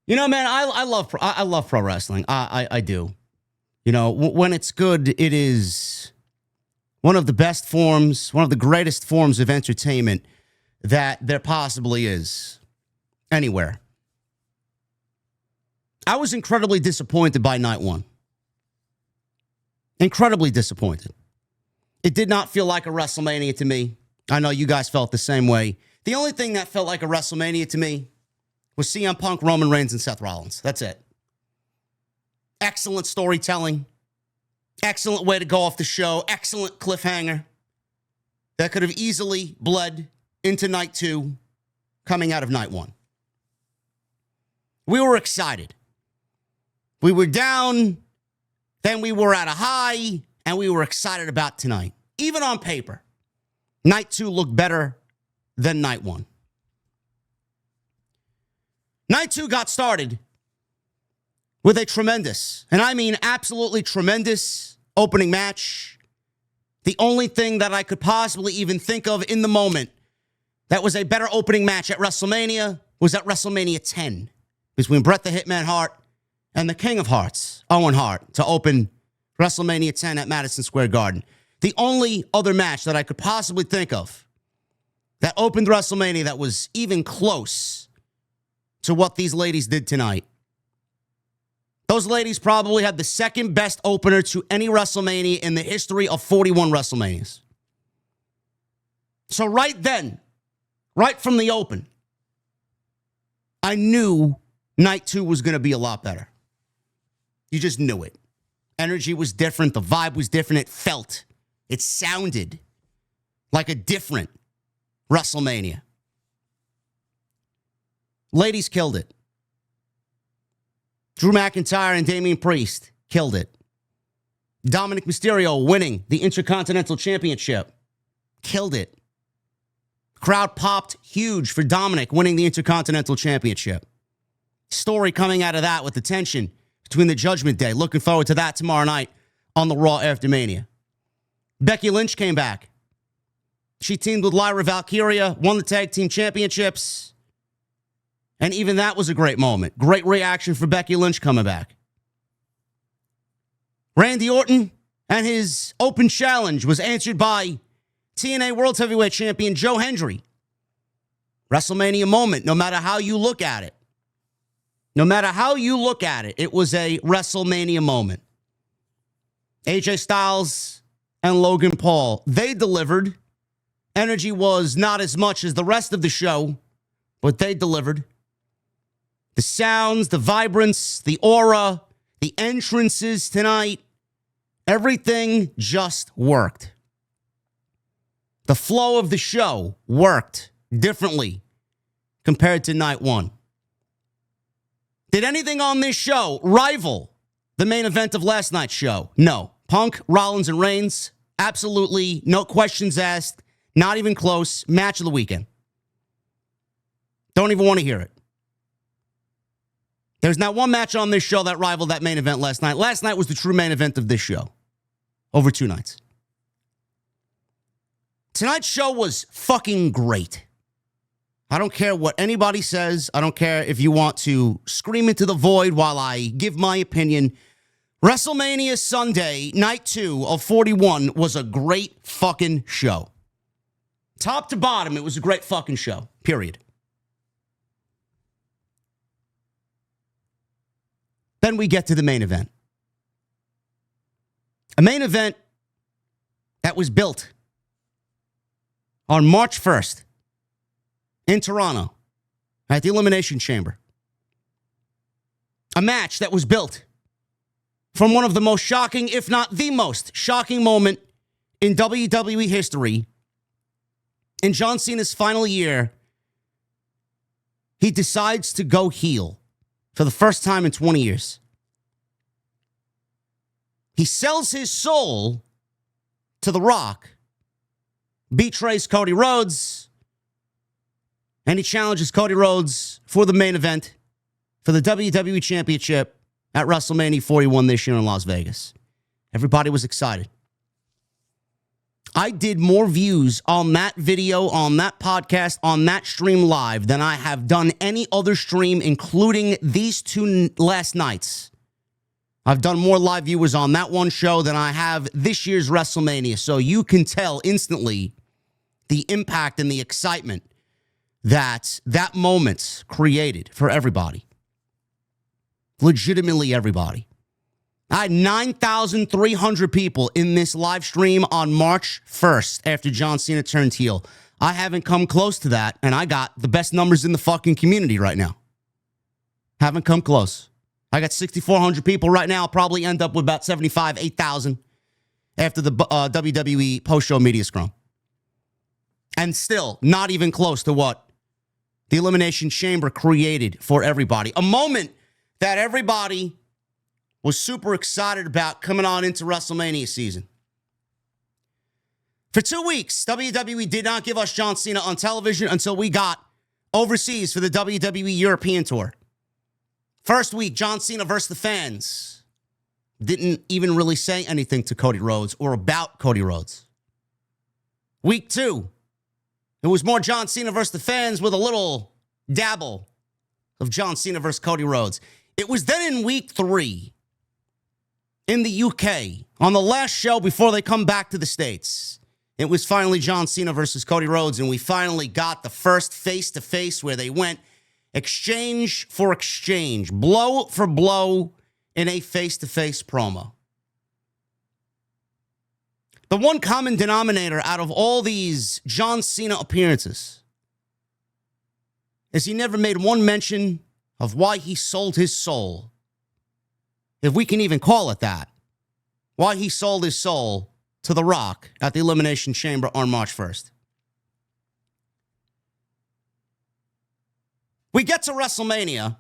You know, man, I love pro wrestling. I do. You know, when it's good, it is one of the best forms, one of the greatest forms of entertainment that there possibly is anywhere. I was incredibly disappointed by night one. Incredibly disappointed. It did not feel like a WrestleMania to me. I know you guys felt the same way. The only thing that felt like a WrestleMania to me was CM Punk, Roman Reigns, and Seth Rollins. That's it. Excellent storytelling. Excellent way to go off the show. Excellent cliffhanger. That could have easily bled into night two, coming out of night one. We were excited. We were down, then we were at a high, and we were excited about tonight. Even on paper, night two looked better than night one. Night two got started with a tremendous, and I mean absolutely tremendous, opening match. The only thing that I could possibly even think of in the moment that was a better opening match at WrestleMania was at WrestleMania 10 between Bret the Hitman Hart and the King of Hearts, Owen Hart, to open WrestleMania 10 at Madison Square Garden. The only other match that I could possibly think of that opened WrestleMania that was even close to what these ladies did tonight. Those ladies probably had the second best opener to any WrestleMania in the history of 41 WrestleManias. So right then, right from the open, I knew night two was going to be a lot better. You just knew it. Energy was different. The vibe was different. It felt, it sounded like a different WrestleMania. Ladies killed it. Drew McIntyre and Damian Priest killed it. Dominic Mysterio winning the Intercontinental Championship. Killed it. Crowd popped huge for Dominic winning the Intercontinental Championship. Story coming out of that with the tension between the Judgment Day. Looking forward to that tomorrow night on the Raw after Mania. Becky Lynch came back. She teamed with Lyra Valkyria, won the tag team championships. And even that was a great moment. Great reaction for Becky Lynch coming back. Randy Orton and his open challenge was answered by TNA World Heavyweight Champion Joe Hendry. WrestleMania moment, no matter how you look at it. No matter how you look at it, it was a WrestleMania moment. AJ Styles and Logan Paul, they delivered. Energy was not as much as the rest of the show, but they delivered. The sounds, the vibrance, the aura, the entrances tonight, everything just worked. The flow of the show worked differently compared to night one. Did anything on this show rival the main event of last night's show? No. Punk, Rollins, and Reigns, absolutely no questions asked, not even close. Match of the weekend. Don't even want to hear it. There's not one match on this show that rivaled that main event last night. Last night was the true main event of this show. Over 2 nights. Tonight's show was fucking great. I don't care what anybody says. I don't care if you want to scream into the void while I give my opinion. WrestleMania Sunday, night 2 of 41, was a great fucking show. Top to bottom, it was a great fucking show. Period. Then we get to the main event. A main event that was built on March 1st in Toronto at the Elimination Chamber. A match that was built from one of the most shocking, if not the most shocking moment in WWE history. In John Cena's final year, he decides to go heel for the first time in 20 years. He sells his soul to The Rock, betrays Cody Rhodes, and he challenges Cody Rhodes for the main event for the WWE Championship at WrestleMania 41 this year in Las Vegas. Everybody was excited. I did more views on that video, on that podcast, on that stream live than I have done any other stream, including these two last nights. I've done more live viewers on that one show than I have this year's WrestleMania. So you can tell instantly the impact and the excitement that that moment created for everybody. Legitimately everybody. I had 9,300 people in this live stream on March 1st after John Cena turned heel. I haven't come close to that, and I got the best numbers in the fucking community right now. Haven't come close. I got 6,400 people right now. I'll probably end up with about 75, 8,000 after the WWE post-show media scrum. And still, not even close to what the Elimination Chamber created for everybody. A moment that everybody was super excited about coming on into WrestleMania season. For 2 weeks, WWE did not give us John Cena on television until we got overseas for the WWE European Tour. First week, John Cena versus the fans. Didn't even really say anything to Cody Rhodes or about Cody Rhodes. Week 2, it was more John Cena versus the fans with a little dabble of John Cena versus Cody Rhodes. It was then in week 3, in the UK, on the last show before they come back to the States, it was finally John Cena versus Cody Rhodes, and we finally got the first face-to-face where they went exchange for exchange, blow for blow in a face-to-face promo. The one common denominator out of all these John Cena appearances is he never made one mention of why he sold his soul, if we can even call it that, why he sold his soul to The Rock at the Elimination Chamber on March 1st. We get to WrestleMania,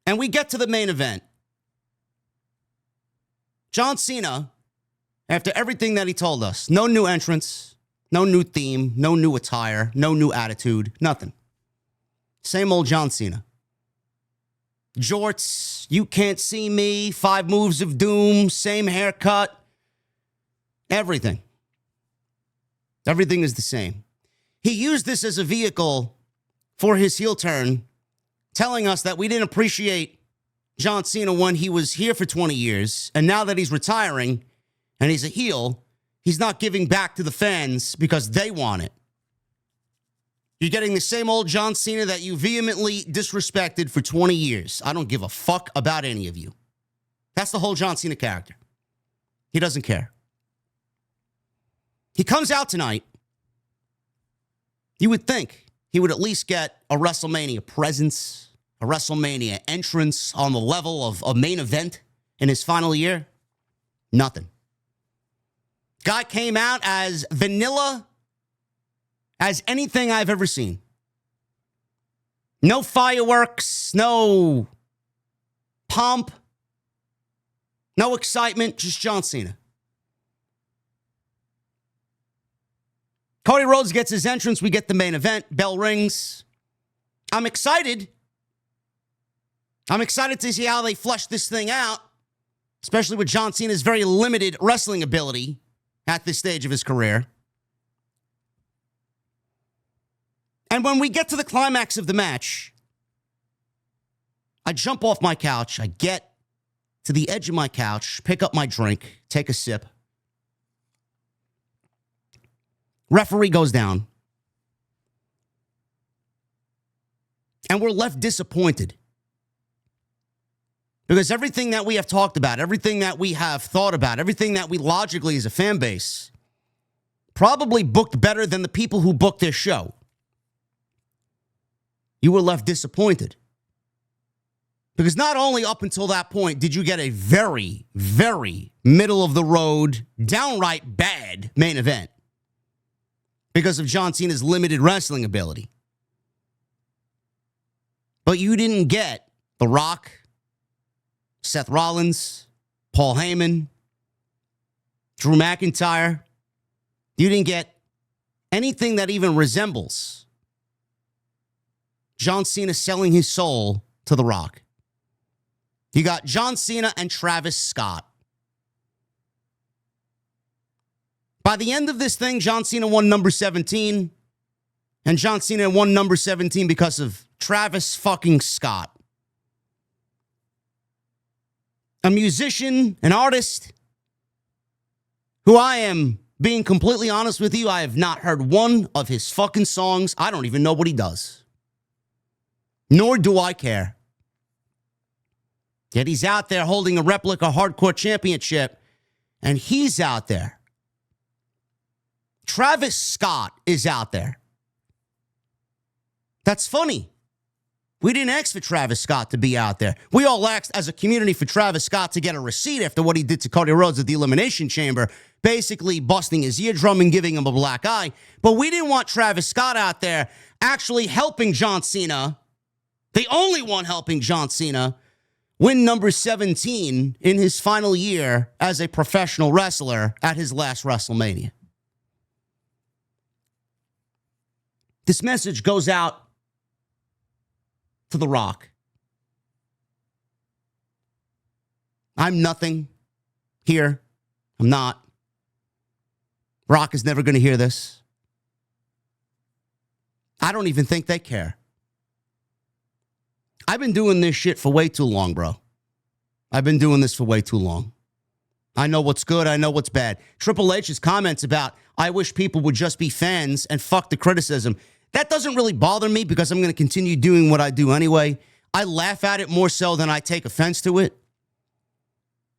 and we get to the main event. John Cena, after everything that he told us, no new entrance, no new theme, no new attire, no new attitude, nothing. Same old John Cena. Jorts, you can't see me, 5 moves of doom, same haircut, everything. Everything is the same. He used this as a vehicle for his heel turn, telling us that we didn't appreciate John Cena when he was here for 20 years, and now that he's retiring and he's a heel, he's not giving back to the fans because they want it. You're getting the same old John Cena that you vehemently disrespected for 20 years. I don't give a fuck about any of you. That's the whole John Cena character. He doesn't care. He comes out tonight. You would think he would at least get a WrestleMania presence, a WrestleMania entrance on the level of a main event in his final year. Nothing. Guy came out as vanilla as anything I've ever seen. No fireworks, no pomp, no excitement, just John Cena. Cody Rhodes gets his entrance. We get the main event. Bell rings. I'm excited. I'm excited to see how they flesh this thing out, especially with John Cena's very limited wrestling ability at this stage of his career. And when we get to the climax of the match, I jump off my couch. I get to the edge of my couch, pick up my drink, take a sip. Referee goes down. And we're left disappointed. Because everything that we have talked about, everything that we have thought about, everything that we logically as a fan base probably booked better than the people who booked this show. You were left disappointed. Because not only up until that point did you get a very, very middle-of-the-road, downright bad main event because of John Cena's limited wrestling ability, but you didn't get The Rock, Seth Rollins, Paul Heyman, Drew McIntyre. You didn't get anything that even resembles John Cena selling his soul to The Rock. You got John Cena and Travis Scott. By the end of this thing, John Cena won number 17. And John Cena won number 17 because of Travis fucking Scott. A musician, an artist, who I am being completely honest with you, I have not heard one of his fucking songs. I don't even know what he does. Nor do I care. Yet he's out there holding a replica hardcore championship, and he's out there. Travis Scott is out there. That's funny. We didn't ask for Travis Scott to be out there. We all asked as a community for Travis Scott to get a receipt after what he did to Cody Rhodes at the Elimination Chamber, basically busting his eardrum and giving him a black eye. But we didn't want Travis Scott out there actually helping John Cena, the only one helping John Cena, win number 17 in his final year as a professional wrestler at his last WrestleMania. This message goes out to The Rock. I'm nothing here. I'm not. Rock is never going to hear this. I don't even think they care. I've been doing this shit for way too long, bro. I've been doing this for way too long. I know what's good. I know what's bad. Triple H's comments about, I wish people would just be fans and fuck the criticism. That doesn't really bother me because I'm going to continue doing what I do anyway. I laugh at it more so than I take offense to it.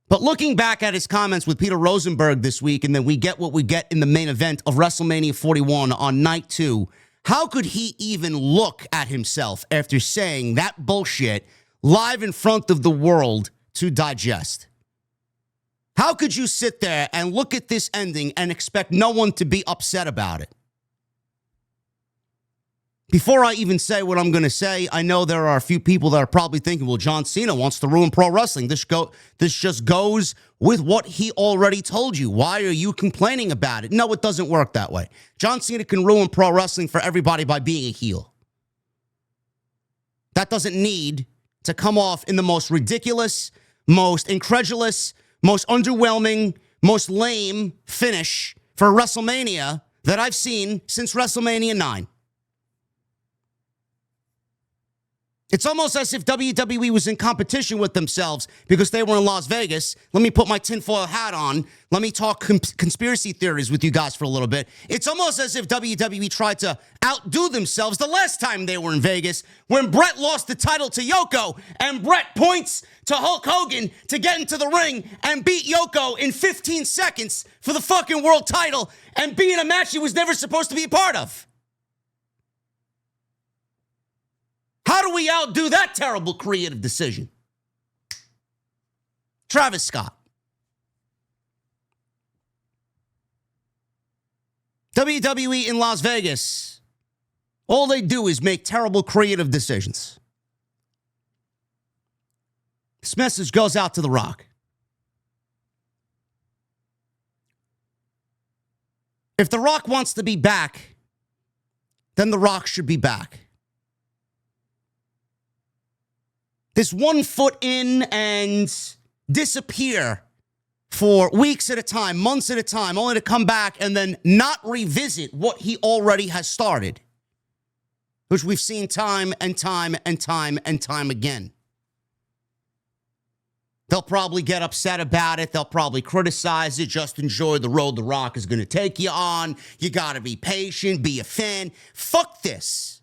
But looking back at his comments with Peter Rosenberg this week, and then we get what we get in the main event of WrestleMania 41 on night 2, how could he even look at himself after saying that bullshit live in front of the world to digest? How could you sit there and look at this ending and expect no one to be upset about it? Before I even say what I'm going to say, I know there are a few people that are probably thinking, well, John Cena wants to ruin pro wrestling. This just goes with what he already told you. Why are you complaining about it? No, it doesn't work that way. John Cena can ruin pro wrestling for everybody by being a heel. That doesn't need to come off in the most ridiculous, most incredulous, most underwhelming, most lame finish for WrestleMania that I've seen since WrestleMania 9. It's almost as if WWE was in competition with themselves because they were in Las Vegas. Let me put my tinfoil hat on. Let me talk conspiracy theories with you guys for a little bit. It's almost as if WWE tried to outdo themselves the last time they were in Vegas when Brett lost the title to Yoko and Brett points to Hulk Hogan to get into the ring and beat Yoko in 15 seconds for the fucking world title and be in a match he was never supposed to be a part of. How do we outdo that terrible creative decision? Travis Scott. WWE in Las Vegas, all they do is make terrible creative decisions. This message goes out to The Rock. If The Rock wants to be back, then The Rock should be back. This 1 foot in and disappear for weeks at a time, months at a time, only to come back and then not revisit what he already has started, which we've seen time and time and time and time again. They'll probably get upset about it. They'll probably criticize it. Just enjoy the road The Rock is going to take you on. You got to be patient, be a fan. Fuck this.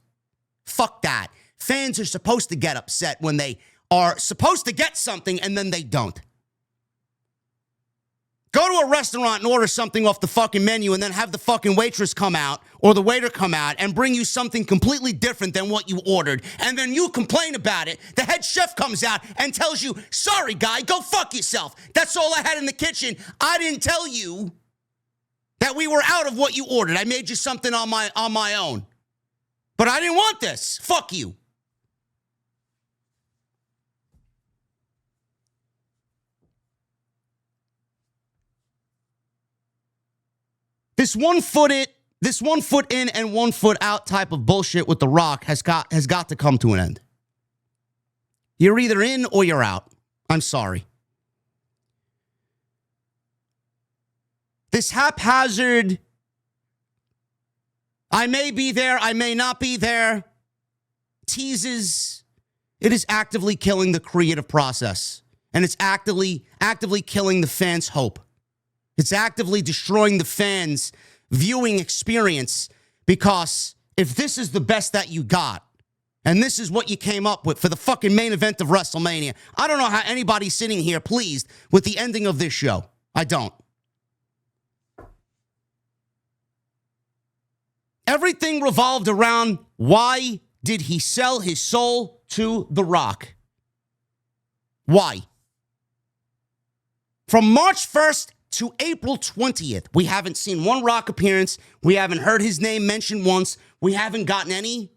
Fuck that. Fans are supposed to get upset when they are supposed to get something and then they don't. Go to a restaurant and order something off the fucking menu and then have the fucking waitress come out or the waiter come out and bring you something completely different than what you ordered. And then you complain about it. The head chef comes out and tells you, sorry, guy, go fuck yourself. That's all I had in the kitchen. I didn't tell you that we were out of what you ordered. I made you something on my own. But I didn't want this. Fuck you. This 1 foot in and 1 foot out type of bullshit with The Rock has got to come to an end. You're either in or you're out. I'm sorry. This haphazard, I may be there, I may not be there, teases, it is actively killing the creative process. And it's actively killing the fans' hope. It's actively destroying the fans' viewing experience, because if this is the best that you got, and this is what you came up with for the fucking main event of WrestleMania, I don't know how anybody's sitting here pleased with the ending of this show. I don't. Everything revolved around, why did he sell his soul to The Rock? Why? From March 1st to April 20th, we haven't seen one Rock appearance. We haven't heard his name mentioned once. We haven't gotten any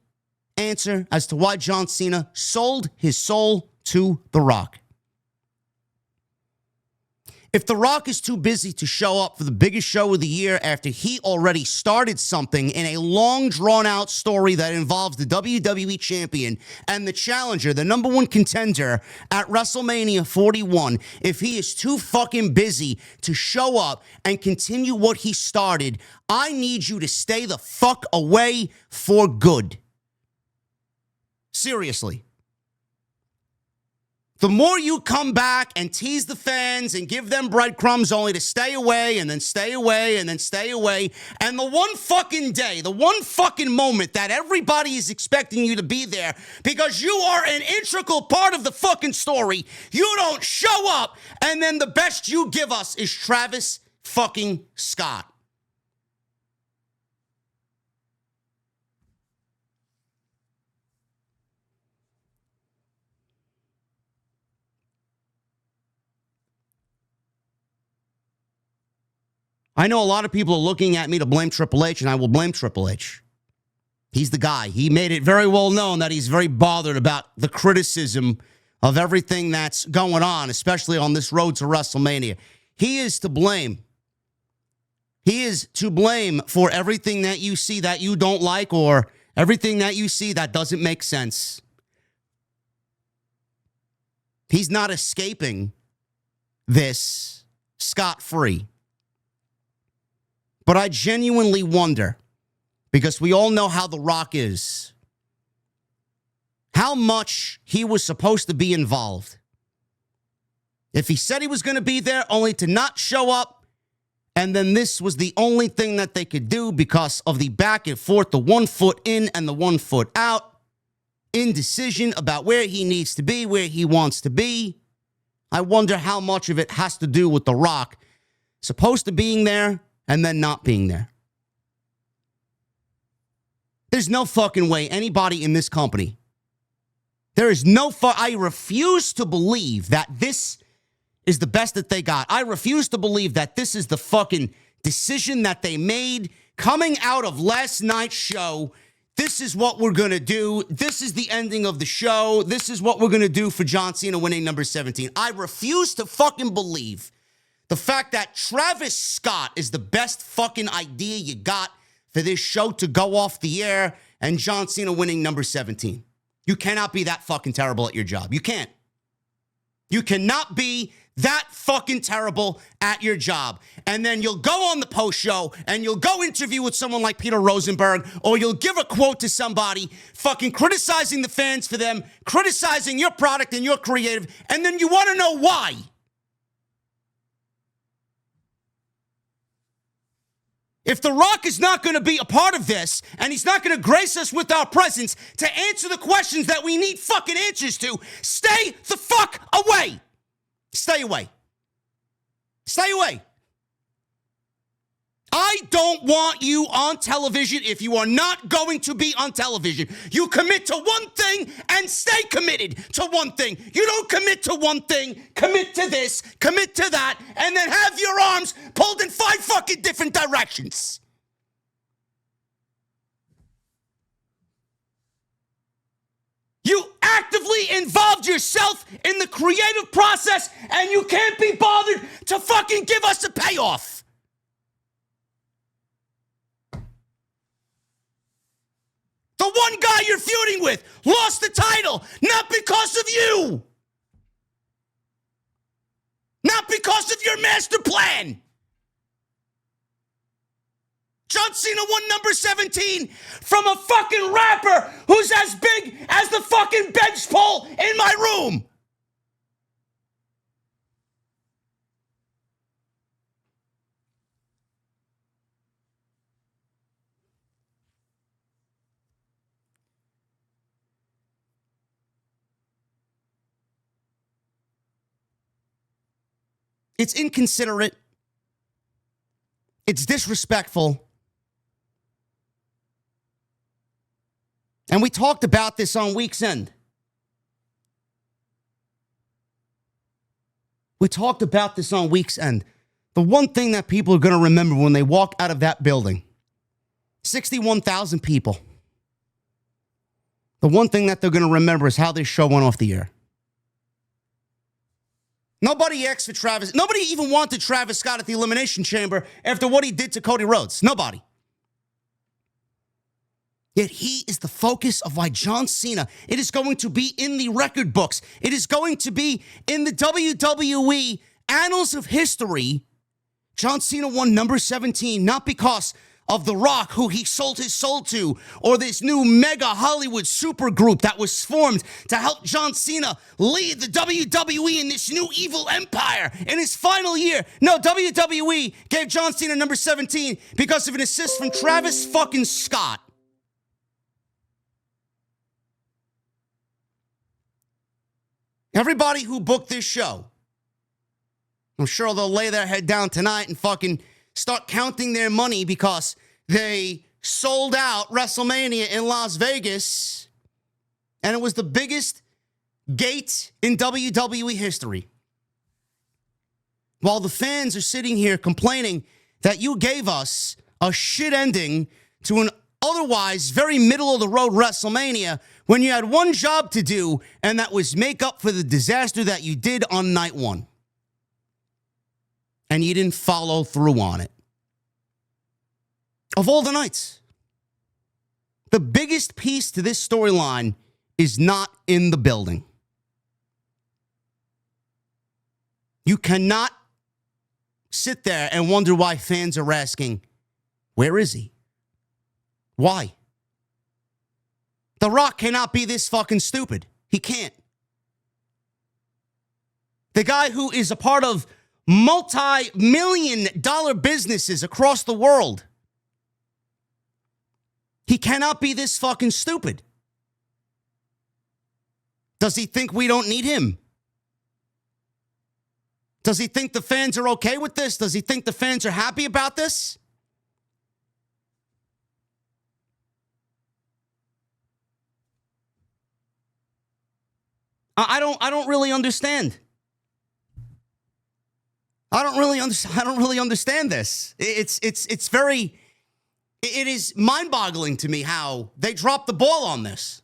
answer as to why John Cena sold his soul to The Rock. If The Rock is too busy to show up for the biggest show of the year after he already started something in a long, drawn-out story that involves the WWE Champion and the challenger, the number one contender at WrestleMania 41, if he is too fucking busy to show up and continue what he started, I need you to stay the fuck away for good. Seriously. The more you come back and tease the fans and give them breadcrumbs only to stay away and then stay away and then stay away, and the one fucking day, the one fucking moment that everybody is expecting you to be there because you are an integral part of the fucking story, you don't show up, and then the best you give us is Travis fucking Scott. I know a lot of people are looking at me to blame Triple H, and I will blame Triple H. He's the guy. He made it very well known that he's very bothered about the criticism of everything that's going on, especially on this road to WrestleMania. He is to blame. He is to blame for everything that you see that you don't like, or everything that you see that doesn't make sense. He's not escaping this scot-free. But I genuinely wonder, because we all know how The Rock is, how much he was supposed to be involved. If he said he was going to be there only to not show up, and then this was the only thing that they could do because of the back and forth, the 1 foot in and the 1 foot out, indecision about where he needs to be, where he wants to be, I wonder how much of it has to do with The Rock supposed to being there and then not being there. There's no fucking way anybody in this company, I refuse to believe that this is the best that they got. I refuse to believe that this is the fucking decision that they made coming out of last night's show. This is what we're going to do. This is the ending of the show. This is what we're going to do for John Cena winning number 17. I refuse to fucking believe the fact that Travis Scott is the best fucking idea you got for this show to go off the air and John Cena winning number 17. You cannot be that fucking terrible at your job. You can't. You cannot be that fucking terrible at your job. And then you'll go on the post show and you'll go interview with someone like Peter Rosenberg, or you'll give a quote to somebody fucking criticizing the fans for them, criticizing your product and your creative, and then you want to know why. If The Rock is not going to be a part of this, and he's not going to grace us with our presence to answer the questions that we need fucking answers to, stay the fuck away. Stay away. Stay away. I don't want you on television if you are not going to be on television. You commit to one thing and stay committed to one thing. You don't commit to one thing, commit to this, commit to that, and then have your arms pulled in 5 fucking different directions. You actively involved yourself in the creative process, and you can't be bothered to fucking give us a payoff. The one guy you're feuding with lost the title, not because of you. Not because of your master plan. John Cena won number 17 from a fucking rapper who's as big as the fucking bench pole in my room. It's inconsiderate. It's disrespectful. And we talked about this on Week's End. The one thing that people are going to remember when they walk out of that building, 61,000 people. The one thing that they're going to remember is how this show went off the air. Nobody asked for Travis. Nobody even wanted Travis Scott at the Elimination Chamber after what he did to Cody Rhodes. Nobody. Yet he is the focus of why John Cena, it is going to be in the record books. It is going to be in the WWE annals of history. John Cena won number 17, not because of The Rock, who he sold his soul to, or this new mega Hollywood supergroup that was formed to help John Cena lead the WWE in this new evil empire in his final year. No, WWE gave John Cena number 17 because of an assist from Travis fucking Scott. Everybody who booked this show, I'm sure they'll lay their head down tonight and fucking start counting their money because they sold out WrestleMania in Las Vegas, and it was the biggest gate in WWE history. While the fans are sitting here complaining that you gave us a shit ending to an otherwise very middle-of-the-road WrestleMania when you had one job to do, and that was make up for the disaster that you did on night one. And you didn't follow through on it. Of all the nights, the biggest piece to this storyline is not in the building. You cannot sit there and wonder why fans are asking, where is he? Why? The Rock cannot be this fucking stupid. He can't. The guy who is a part of multi-million-dollar businesses across the world, he cannot be this fucking stupid. Does he think we don't need him? Does he think the fans are okay with this? Does he think the fans are happy about this? I don't really understand. I don't really understand this. It is mind-boggling to me how they dropped the ball on this.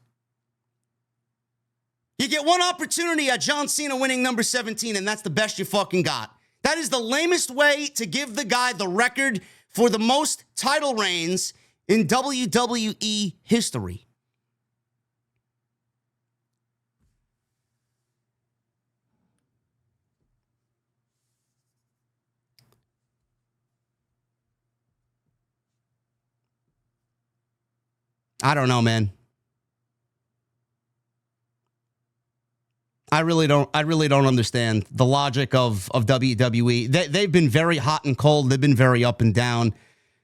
You get one opportunity at John Cena winning number 17, and that's the best you fucking got. That is the lamest way to give the guy the record for the most title reigns in WWE history. I don't know, man. I really don't understand the logic of WWE. They've been very hot and cold. They've been very up and down.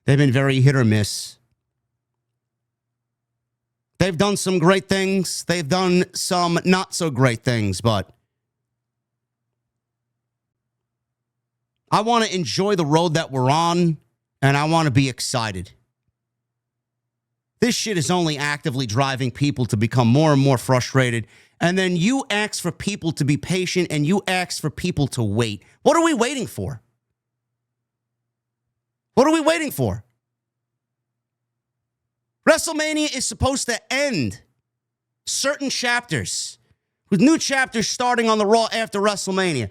They've been very hit or miss. They've done some great things. They've done some not so great things, but I want to enjoy the road that we're on, and I want to be excited. This shit is only actively driving people to become more and more frustrated. And then you ask for people to be patient and you ask for people to wait. What are we waiting for? What are we waiting for? WrestleMania is supposed to end certain chapters with new chapters starting on the Raw after WrestleMania.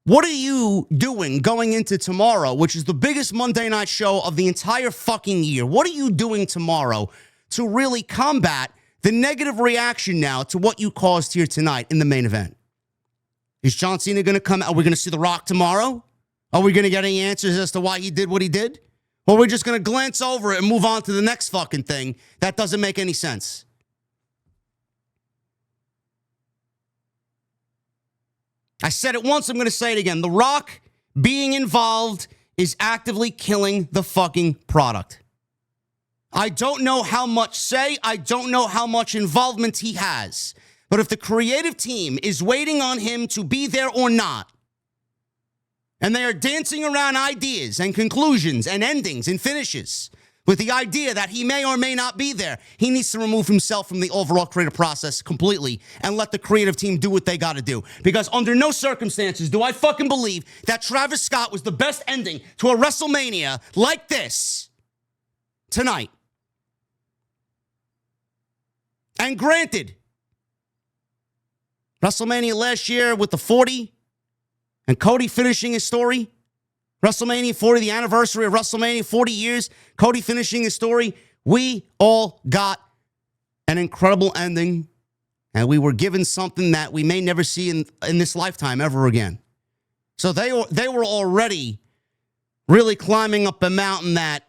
What are you doing going into tomorrow, which is the biggest Monday night show of the entire fucking year? What are you doing tomorrow to really combat the negative reaction now to what you caused here tonight in the main event? Is John Cena going to come out? Are we going to see The Rock tomorrow? Are we going to get any answers as to why he did what he did? Or we're just going to glance over it and move on to the next fucking thing that doesn't make any sense. I said it once, I'm going to say it again. The Rock being involved is actively killing the fucking product. I don't know how much say, I don't know how much involvement he has. But if the creative team is waiting on him to be there or not, and they are dancing around ideas and conclusions and endings and finishes with the idea that he may or may not be there, he needs to remove himself from the overall creative process completely and let the creative team do what they got to do. Because under no circumstances do I fucking believe that Travis Scott was the best ending to a WrestleMania like this tonight. And granted, WrestleMania last year with the 40 and Cody finishing his story, WrestleMania 40, the anniversary of WrestleMania, 40 years, Cody finishing his story, we all got an incredible ending, and we were given something that we may never see in this lifetime ever again. So they were already really climbing up a mountain that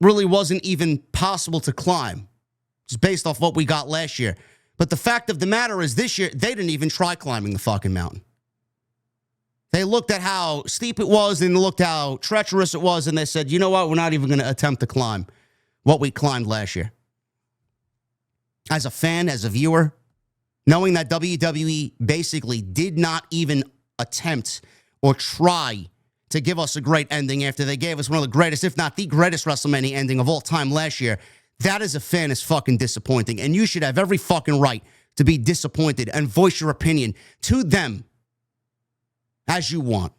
really wasn't even possible to climb, just based off what we got last year. But the fact of the matter is this year, they didn't even try climbing the fucking mountain. They looked at how steep it was and looked how treacherous it was, and they said, you know what, we're not even going to attempt to climb what we climbed last year. As a fan, as a viewer, knowing that WWE basically did not even attempt or try to give us a great ending after they gave us one of the greatest, if not the greatest WrestleMania ending of all time last year, that as a fan is fucking disappointing. And you should have every fucking right to be disappointed and voice your opinion to them as you want.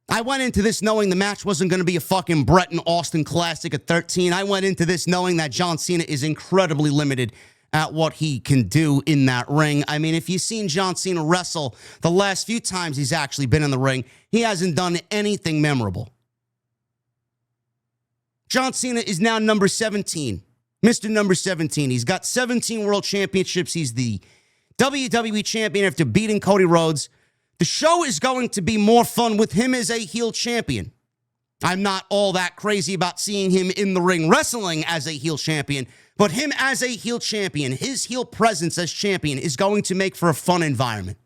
I went into this knowing the match wasn't going to be a fucking Bret and Austin classic at 13. I went into this knowing that John Cena is incredibly limited at what he can do in that ring. I mean, if you've seen John Cena wrestle the last few times he's actually been in the ring, he hasn't done anything memorable. John Cena is now number 17. Mr. Number 17. He's got 17 world championships. He's the WWE champion after beating Cody Rhodes. The show is going to be more fun with him as a heel champion. I'm not all that crazy about seeing him in the ring wrestling as a heel champion, but him as a heel champion, his heel presence as champion is going to make for a fun environment.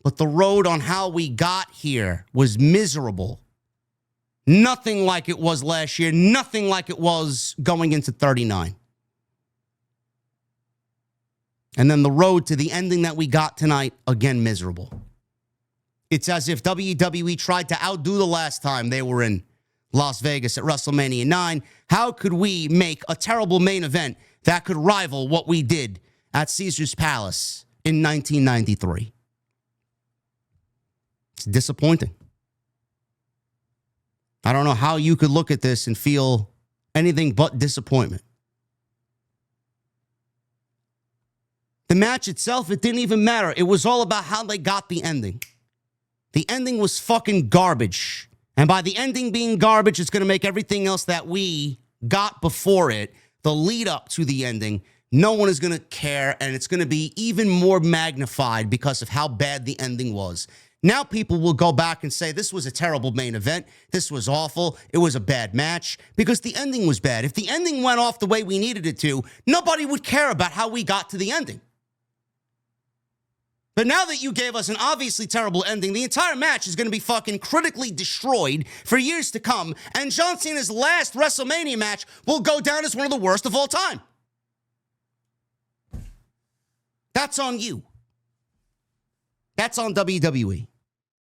But the road on how we got here was miserable. Nothing like it was last year, nothing like it was going into 39. And then the road to the ending that we got tonight, again, miserable. It's as if WWE tried to outdo the last time they were in Las Vegas at WrestleMania 9. How could we make a terrible main event that could rival what we did at Caesar's Palace in 1993? It's disappointing. I don't know how you could look at this and feel anything but disappointment. The match itself, it didn't even matter. It was all about how they got the ending. The ending was fucking garbage. And by the ending being garbage, it's going to make everything else that we got before it, the lead up to the ending, no one is going to care. And it's going to be even more magnified because of how bad the ending was. Now people will go back and say, this was a terrible main event. This was awful. It was a bad match because the ending was bad. If the ending went off the way we needed it to, nobody would care about how we got to the ending. But now that you gave us an obviously terrible ending, the entire match is going to be fucking critically destroyed for years to come. And John Cena's last WrestleMania match will go down as one of the worst of all time. That's on you. That's on WWE.